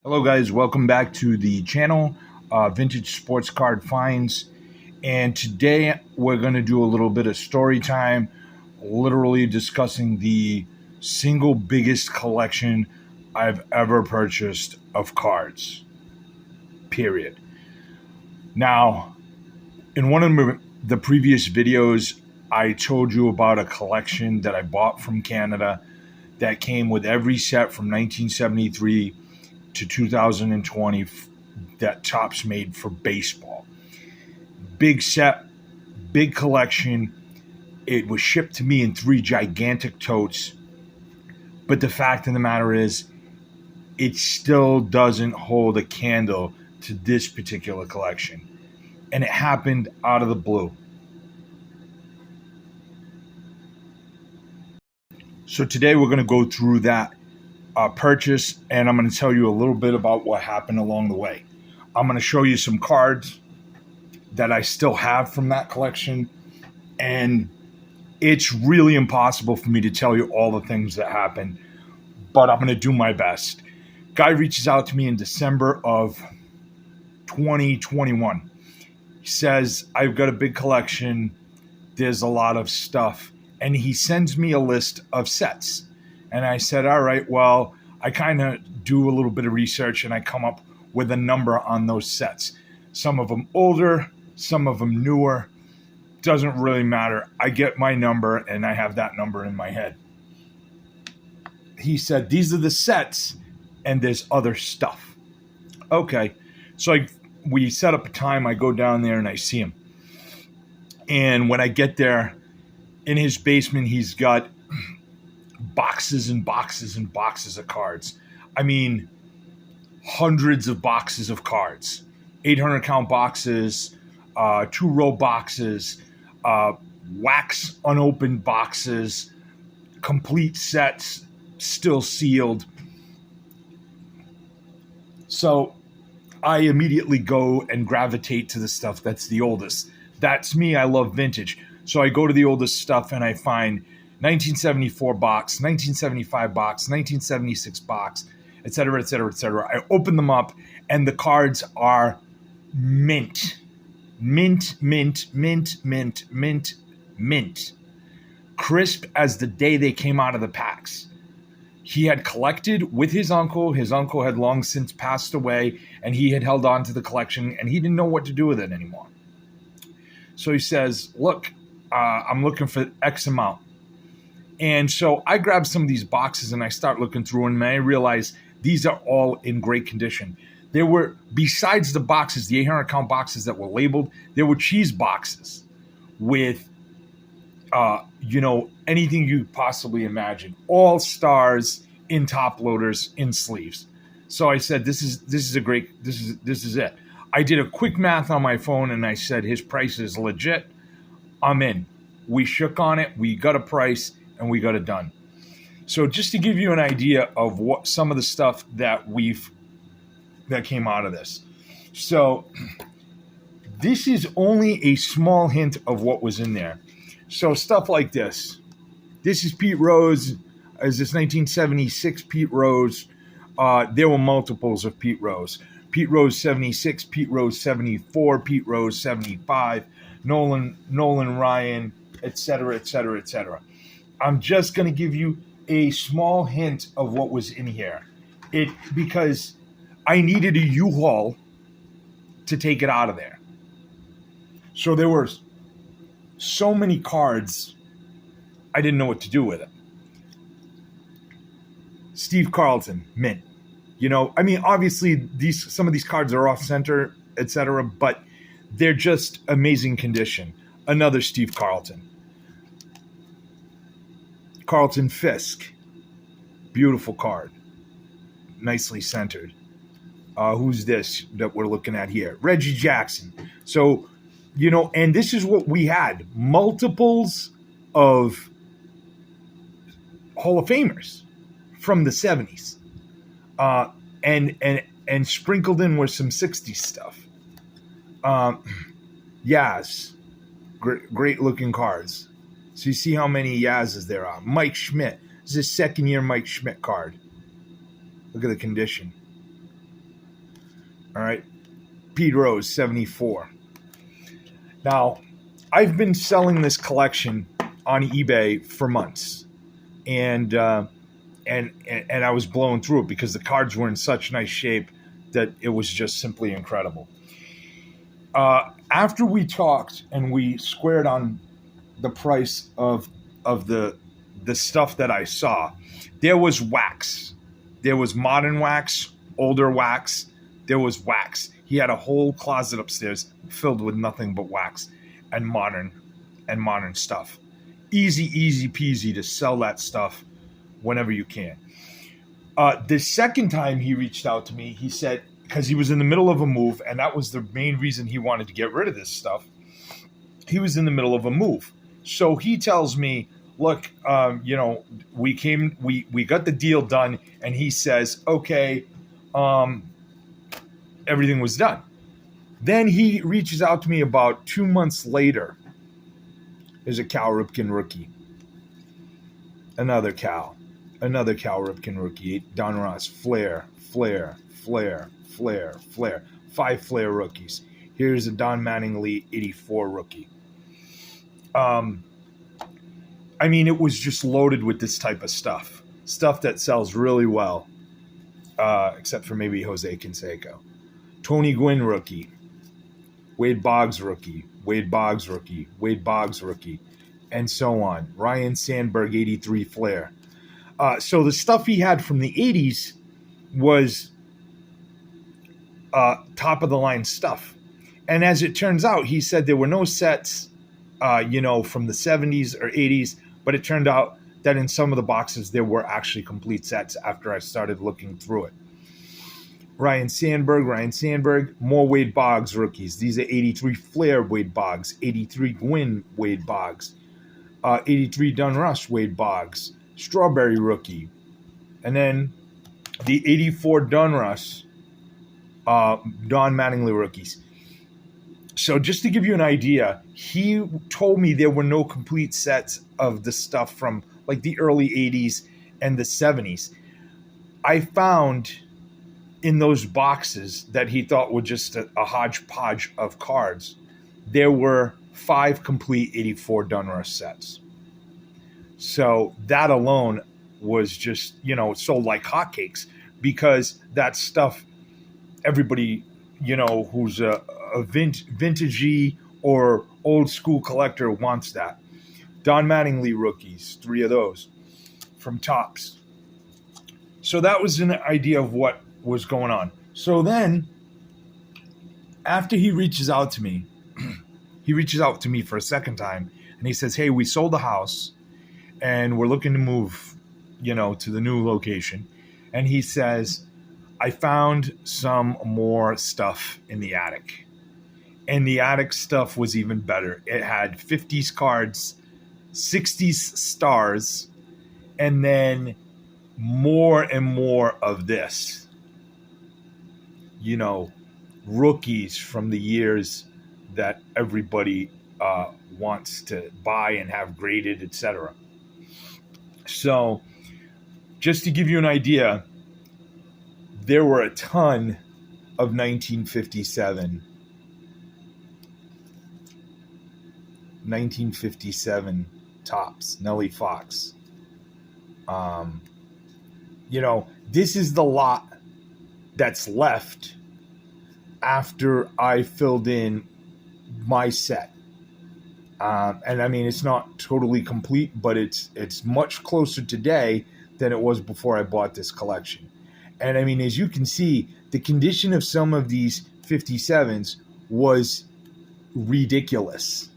Hello guys, welcome back to the channel, Vintage Sports Card Finds. And today we're going to do a little bit of story time, literally discussing the single biggest collection I've ever purchased of cards, period. Now, in one of the previous videos, I told you about a collection that I bought from Canada that came with every set from 1973 to 2020 that Topps made for baseball. Big set, big collection. It was shipped to me in 3 gigantic totes. But the fact of the matter is, it still doesn't hold a candle to this particular collection. And it happened out of the blue. So today we're going to go through that purchase, and I'm going to tell you a little bit about what happened along the way. I'm going to show you some cards that I still have from that collection, and it's really impossible for me to tell you all the things that happened, but I'm going to do my best. Guy reaches out to me in December of 2021. He says, I've got a big collection. There's a lot of stuff. And he sends me a list of sets. And I said, all right, well, I kind of do a little bit of research and I come up with a number on those sets. Some of them older, some of them newer. Doesn't really matter. I get my number and I have that number in my head. He said, these are the sets and there's other stuff. Okay. So we set up a time. I go down there and I see him. And when I get there, in his basement, he's got boxes and boxes and boxes of cards. I mean, hundreds of boxes of cards, 800 count boxes, 2-row boxes, wax unopened boxes, complete sets, still sealed. So I immediately go and gravitate to the stuff that's the oldest. That's me. I love vintage. So I go to the oldest stuff and I find 1974 box, 1975 box, 1976 box, et cetera, et cetera, et cetera. I open them up and the cards are mint. Mint, mint, mint, mint, mint, mint. Crisp as the day they came out of the packs. He had collected with his uncle. His uncle had long since passed away and he had held on to the collection and he didn't know what to do with it anymore. So he says, look, I'm looking for X amount. And so I grab some of these boxes and I start looking through them and I realize these are all in great condition. There were, besides the boxes, the 800 count boxes that were labeled, there were cheese boxes with, anything you possibly imagine. All stars in top loaders in sleeves. So I said, this is it. I did a quick math on my phone and I said, his price is legit. I'm in. We shook on it. We got a price and we got it done. So just to give you an idea of what some of the stuff that came out of this. So this is only a small hint of what was in there. So stuff like this. This is Pete Rose. Is this 1976 Pete Rose? There were multiples of Pete Rose. Pete Rose 76, Pete Rose 74, Pete Rose 75, Nolan Ryan, et cetera, et cetera, et cetera. I'm just going to give you a small hint of what was in here. Because I needed a U-Haul to take it out of there. So there were so many cards, I didn't know what to do with it. Steve Carlton, mint. Obviously some of these cards are off center, et cetera, but they're just amazing condition. Another Steve Carlton. Carlton Fisk. Beautiful card. Nicely centered. Who's this that we're looking at here? Reggie Jackson. So, and this is what we had. Multiples of Hall of Famers from the 70s. And sprinkled in with some 60s stuff. Yaz. Great looking cards. So you see how many Yaz's there are. Mike Schmidt. This is his second year Mike Schmidt card. Look at the condition. All right. Pete Rose, 74. Now, I've been selling this collection on eBay for months, and I was blowing through it because the cards were in such nice shape that it was just simply incredible. After we talked and we squared on the price of the stuff that I saw, there was wax, there was modern wax, older wax, there was wax. He had a whole closet upstairs filled with nothing but wax and modern stuff. Easy peasy to sell that stuff whenever you can. The second time he reached out to me, he said, because he was in the middle of a move, and that was the main reason he wanted to get rid of this stuff. He was in the middle of a move. So he tells me, look, we got the deal done, and he says, okay, everything was done. Then he reaches out to me about 2 months later. There's a Cal Ripken rookie. Another Cal Ripken rookie. Don Ross, Flair. 5 Flair rookies. Here's a Don Mattingly 84 rookie. I mean, it was just loaded with this type of stuff that sells really well, except for maybe Jose Canseco. Tony Gwynn rookie. Wade Boggs rookie. And so on. Ryan Sandberg 83 Flair. So the stuff he had from the 80s was top of the line stuff. And as it turns out, he said there were no sets, from the 70s or 80s, but it turned out that in some of the boxes there were actually complete sets after I started looking through it. Ryan Sandberg, more Wade Boggs rookies. These are 83 Flair Wade Boggs, 83 Gwynn Wade Boggs, 83 Dunruss Wade Boggs, Strawberry rookie, and then the 84 Dunruss Don Mattingly rookies. So just to give you an idea, he told me there were no complete sets of the stuff from like the early 80s and the 70s. I found in those boxes that he thought were just a hodgepodge of cards, there were 5 complete 84 Dunruss sets. So that alone was just, sold like hotcakes, because that stuff, everybody, who's a vintagey or old school collector wants that. Don Mattingly rookies, 3 of those from Topps. So that was an idea of what was going on. So then, after he reaches out to me for a second time, and he says, hey, we sold the house and we're looking to move, to the new location. And he says, I found some more stuff in the attic. And the attic stuff was even better. It had 50s cards, 60s stars, and then more and more of this. Rookies from the years that everybody wants to buy and have graded, etc. So, just to give you an idea, there were a ton of 1957 Topps, Nellie Fox. This is the lot that's left after I filled in my set. And I mean, it's not totally complete, but it's much closer today than it was before I bought this collection. And I mean, as you can see, the condition of some of these 57s was ridiculous.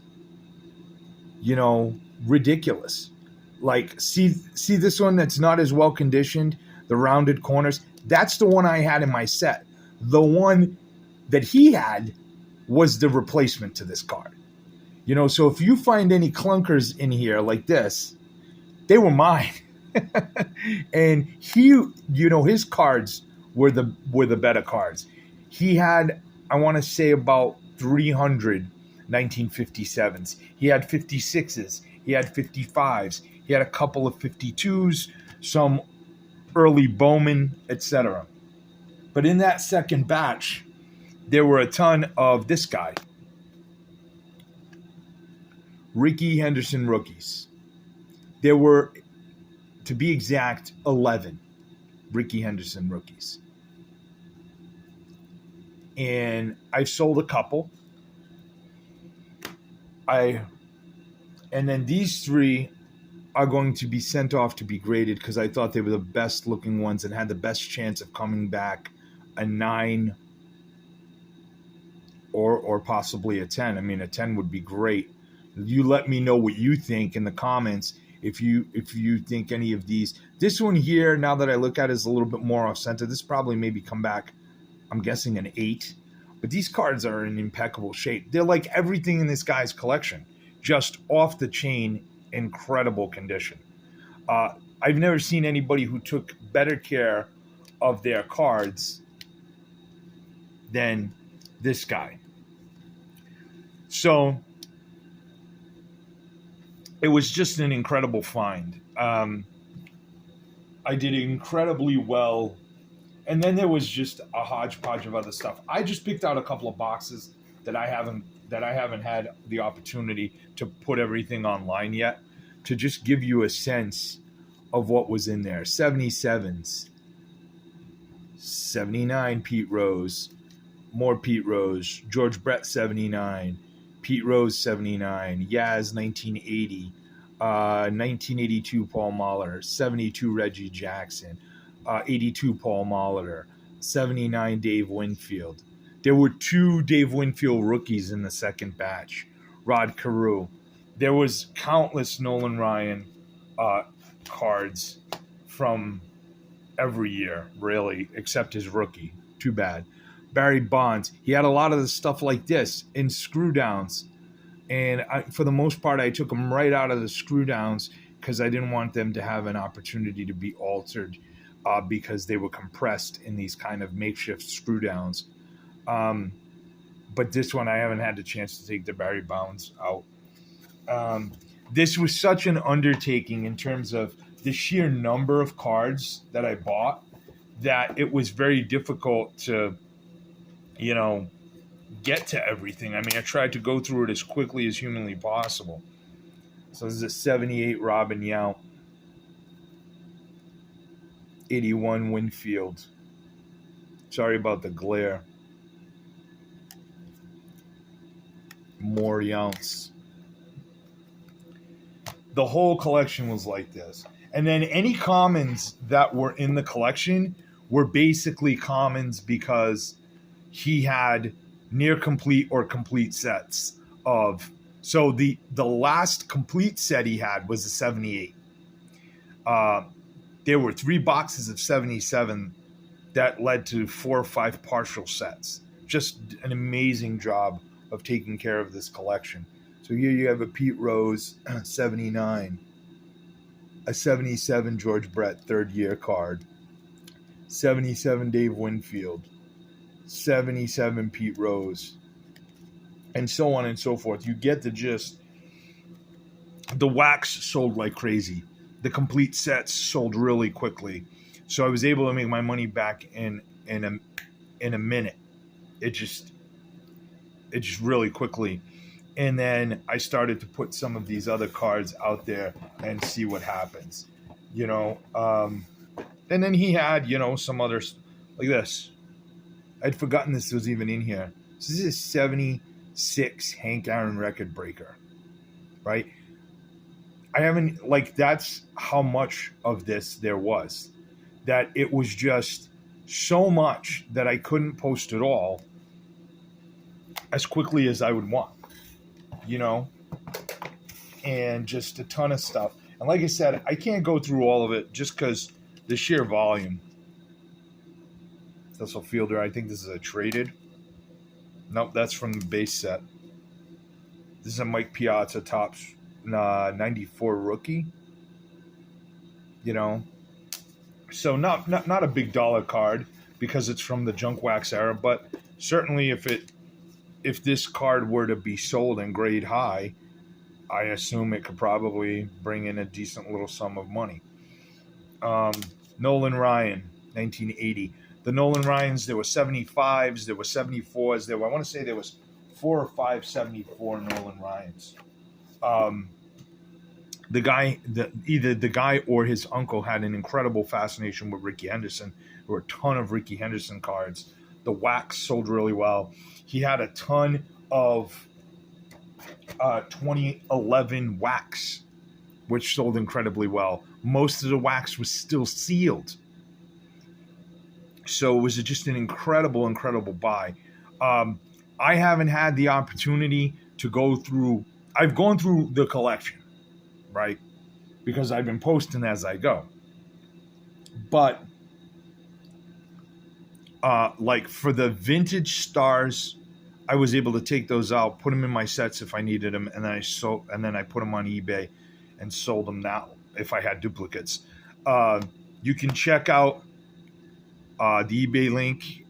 Ridiculous. Like, see this one that's not as well conditioned, the rounded corners? That's the one I had in my set. The one that he had was the replacement to this card. So if you find any clunkers in here like this, they were mine. And he, his cards were the better cards. He had, I want to say, about 300 1957s. He had 56s. He had 55s. He had a couple of 52s, some early Bowman, etc. But in that second batch, there were a ton of this guy, Ricky Henderson rookies. There were, to be exact, 11 Ricky Henderson rookies. And I've sold a couple. And then these 3 are going to be sent off to be graded because I thought they were the best looking ones and had the best chance of coming back a 9 or possibly a 10. I mean, a 10 would be great. You let me know what you think in the comments if you think any of these. This one here, now that I look at it, is a little bit more off center. This probably maybe come back, I'm guessing, an 8. But these cards are in impeccable shape. They're like everything in this guy's collection, just off the chain, incredible condition. I've never seen anybody who took better care of their cards than this guy. So it was just an incredible find. I did incredibly well. And then there was just a hodgepodge of other stuff. I just picked out a couple of boxes that I haven't had the opportunity to put everything online yet, to just give you a sense of what was in there. 77s, 79 Pete Rose, more Pete Rose, George Brett 79, Pete Rose 79, Yaz 1980, 1982 Paul Mahler, 72 Reggie Jackson, 82 Paul Molitor, 79 Dave Winfield. There were 2 Dave Winfield rookies in the second batch. Rod Carew. There was countless Nolan Ryan cards from every year, really, except his rookie. Too bad. Barry Bonds. He had a lot of the stuff like this in screw downs. And for the most part, I took them right out of the screw downs because I didn't want them to have an opportunity to be altered. Because they were compressed in these kind of makeshift screw downs. But this one, I haven't had the chance to take the Barry Bonds out. This was such an undertaking in terms of the sheer number of cards that I bought that it was very difficult to, get to everything. I mean, I tried to go through it as quickly as humanly possible. So this is a 78 Robin Yount. 81 Winfield. Sorry about the glare. More Younts. The whole collection was like this. And then any commons that were in the collection were basically commons because he had near complete or complete sets of. So the last complete set he had was a 78. There were 3 boxes of 77 that led to 4 or 5 partial sets. Just an amazing job of taking care of this collection. So here you have a Pete Rose 79, a 77 George Brett third year card, 77 Dave Winfield, 77 Pete Rose, and so on and so forth. You get the gist. The wax sold like crazy. The complete sets sold really quickly, so I was able to make my money back in a minute. It just really quickly, and then I started to put some of these other cards out there and see what happens, And then he had some others like this. I'd forgotten this was even in here. So this is 76 Hank Aaron record breaker, right? I haven't, that's how much of this there was. That it was just so much that I couldn't post it all as quickly as I would want, and just a ton of stuff. And like I said, I can't go through all of it just because the sheer volume. Cecil Fielder, I think this is a traded. Nope, that's from the base set. This is a Mike Piazza Topps 94 rookie. So not a big dollar card because it's from the junk wax era, but certainly if this card were to be sold in grade high, I assume it could probably bring in a decent little sum of money. Nolan Ryan, 1980. the Nolan Ryans, there were 75s, there were 74s. There were, I want to say there was 4 or 5 74 Nolan Ryans. The guy, either the guy or his uncle had an incredible fascination with Ricky Henderson. There were a ton of Ricky Henderson cards. The wax sold really well. He had a ton of 2011 wax, which sold incredibly well. Most of the wax was still sealed. So it was just an incredible, incredible buy. I haven't had the opportunity to go through. I've gone through the collection, right? Because I've been posting as I go. But like for the vintage stars, I was able to take those out, put them in my sets if I needed them, and then I put them on eBay and sold them now if I had duplicates. You can check out the eBay link.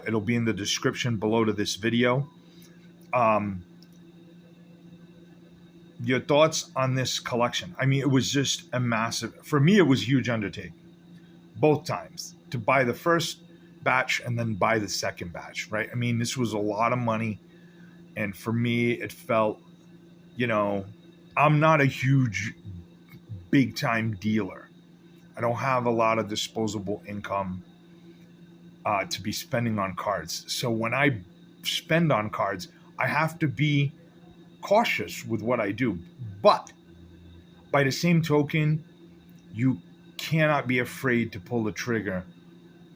It'll be in the description below to this video. Your thoughts on this collection? I mean, it was just a massive, for me, it was a huge undertaking. Both times. To buy the first batch and then buy the second batch, right? I mean, this was a lot of money. And for me, it felt, you know, I'm not a huge, big time dealer. I don't have a lot of disposable income to be spending on cards. So when I spend on cards, I have to be cautious with what I do. But by the same token, you cannot be afraid to pull the trigger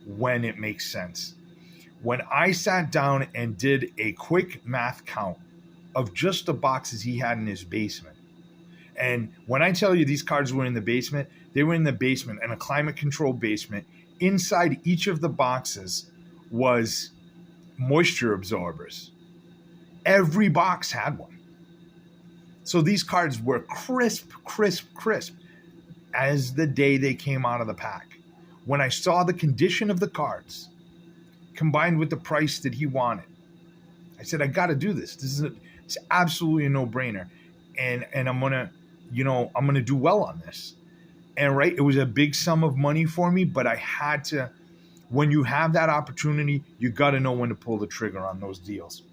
when it makes sense. When I sat down and did a quick math count of just the boxes he had in his basement, and when I tell you these cards were in the basement, they were in the basement, in a climate-controlled basement. Inside each of the boxes was moisture absorbers. Every box had one. So these cards were crisp, crisp, crisp as the day they came out of the pack. When I saw the condition of the cards combined with the price that he wanted, I said, I got to do this. It's absolutely a no-brainer. And I'm going to do well on this. And right, it was a big sum of money for me, but I had to, when you have that opportunity, you got to know when to pull the trigger on those deals.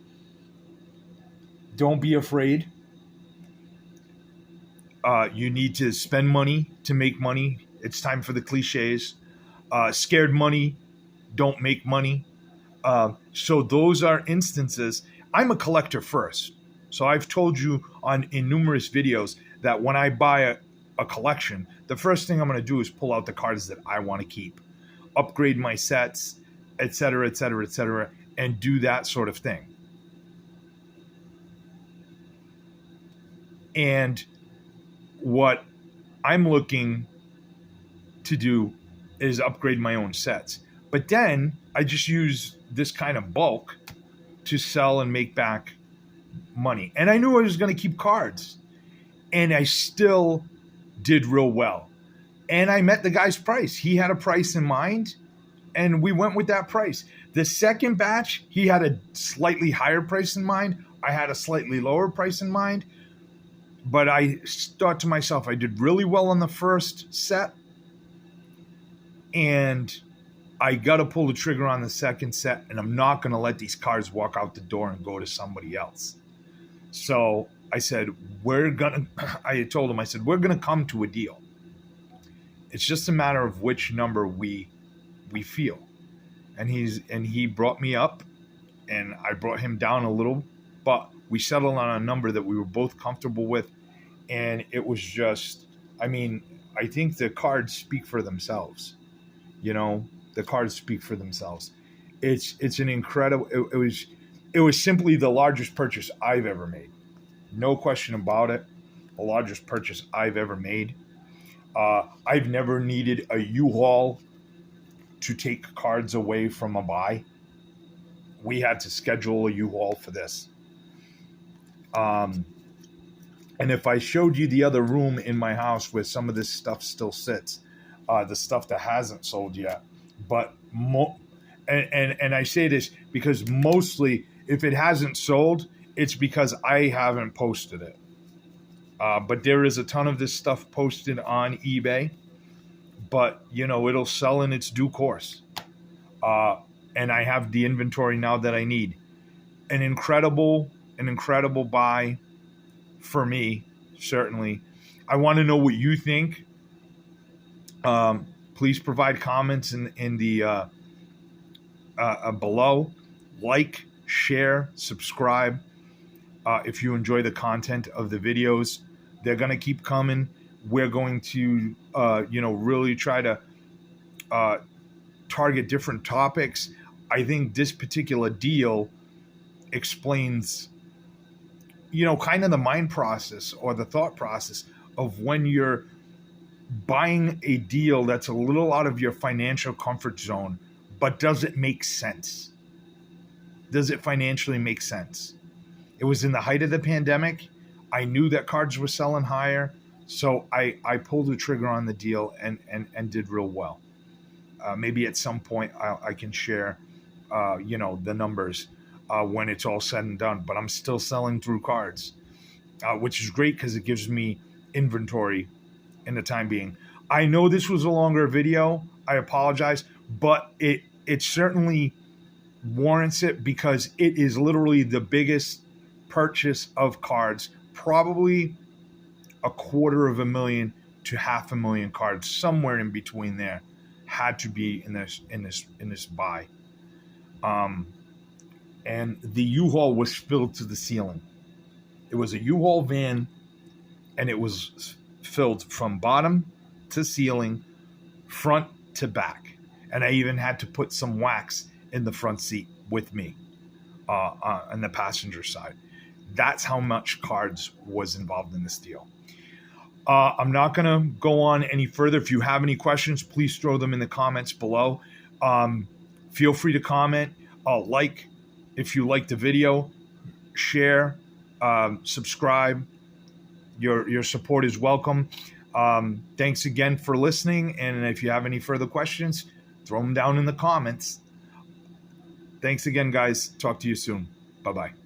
Don't be afraid. You need to spend money to make money. It's time for the cliches. Scared money don't make money. So those are instances. I'm a collector first. So I've told you in numerous videos that when I buy a collection, the first thing I'm going to do is pull out the cards that I want to keep, upgrade my sets, et cetera, and do that sort of thing. And what I'm looking to do is upgrade my own sets. But then I just use this kind of bulk to sell and make back money. And I knew I was going to keep cards. And I still did real well. And I met the guy's price. He had a price in mind, and we went with that price. The second batch, he had a slightly higher price in mind. I had a slightly lower price in mind. But I thought to myself, I did really well on the first set, and I got to pull the trigger on the second set, and I'm not going to let these cards walk out the door and go to somebody else. So I said, I told him, I said, we're going to come to a deal. It's just a matter of which number we feel. And he brought me up, and I brought him down a little, but we settled on a number that we were both comfortable with. And it was just, I mean, I think the cards speak for themselves. You know, the cards speak for themselves. It's an incredible, it was simply the largest purchase I've ever made. No question about it. The largest purchase I've ever made. I've never needed a U-Haul to take cards away from a buy. We had to schedule a U-Haul for this. And if I showed you the other room in my house where some of this stuff still sits, the stuff that hasn't sold yet, but and I say this because mostly if it hasn't sold, it's because I haven't posted it. But there is a ton of this stuff posted on eBay, but you know, it'll sell in its due course. and I have the inventory now that I need. An incredible buy for me, certainly. I want to know what you think. Please provide comments in the below. Like, share, subscribe. If you enjoy the content of the videos, they're going to keep coming. We're going to, really try to target different topics. I think this particular deal explains, kind of the mind process or the thought process of when you're buying a deal that's a little out of your financial comfort zone, but does it make sense? Does it financially make sense? It was in the height of the pandemic. I knew that cards were selling higher, so I pulled the trigger on the deal and did real well. Maybe at some point I can share, the numbers when it's all said and done. But I'm still selling through cards, which is great because it gives me inventory in the time being. I know this was a longer video. I apologize, but it certainly warrants it because it is literally the biggest purchase of cards, probably $250,000 to $500,000 cards, somewhere in between there, had to be in this buy. And the U-Haul was filled to the ceiling. It was a U-Haul van, and it was filled from bottom to ceiling, front to back. And I even had to put some wax in the front seat with me on the passenger side. That's how much cards was involved in this deal. I'm not going to go on any further. If you have any questions, please throw them in the comments below. Feel free to comment, like if you like the video, share, subscribe. Your support is welcome. Thanks again for listening. And if you have any further questions, throw them down in the comments. Thanks again, guys. Talk to you soon. Bye-bye.